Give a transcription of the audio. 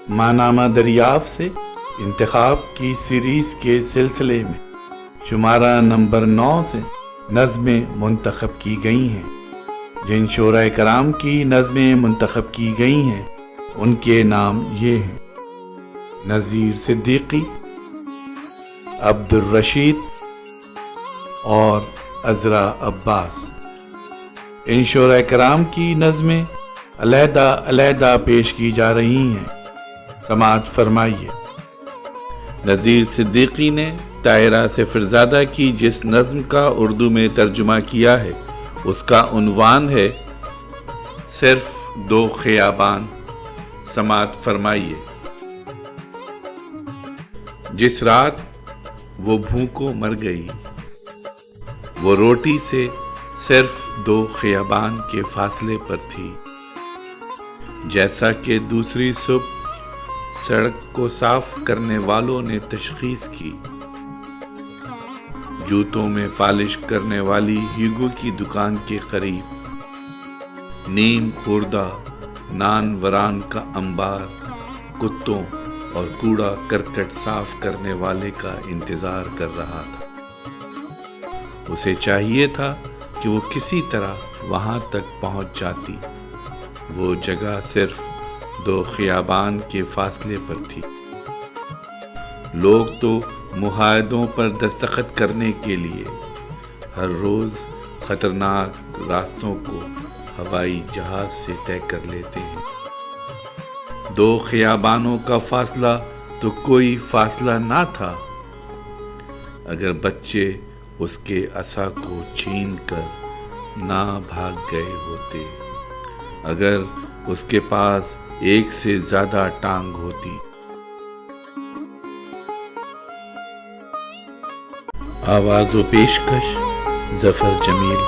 ماہنامہ دریافت سے انتخاب کی سیریز کے سلسلے میں شمارہ نمبر 9 سے نظمیں منتخب کی گئی ہیں۔ جن شعراء کرام کی نظمیں منتخب کی گئی ہیں ان کے نام یہ ہیں: نذیر صدیقی، عبدالرشید اور عذرا عباس۔ ان شعراء کرام کی نظمیں علیحدہ علیحدہ پیش کی جا رہی ہیں، سماعت فرمائیے۔ نذیر صدیقی نے طاہرہ صفرزادہ کی جس نظم کا اردو میں ترجمہ کیا ہے اس کا عنوان ہے صرف دو خیابان، سماعت فرمائیے۔ جس رات وہ بھوکوں مر گئی، وہ روٹی سے صرف 2 خیابان کے فاصلے پر تھی، جیسا کہ دوسری صبح سڑک کو صاف کرنے والوں نے تشخیص کی۔ جوتوں میں پالش کرنے والی ہیگو کی دکان کے قریب نیم خوردہ نان وران کا انبار کتوں اور کوڑا کرکٹ صاف کرنے والے کا انتظار کر رہا تھا۔ اسے چاہیے تھا کہ وہ کسی طرح وہاں تک پہنچ جاتی۔ وہ جگہ صرف 2 خیابان کے فاصلے پر تھی۔ لوگ تو معاہدوں پر دستخط کرنے کے لیے ہر روز خطرناک راستوں کو ہوائی جہاز سے طے کر لیتے ہیں۔ 2 خیابانوں کا فاصلہ تو کوئی فاصلہ نہ تھا اگر بچے اس کے عصا کو چھین کر نہ بھاگ گئے ہوتے، اگر اس کے پاس 1 سے زیادہ ٹانگ ہوتی۔ آواز و پیشکش ظفر جمیل۔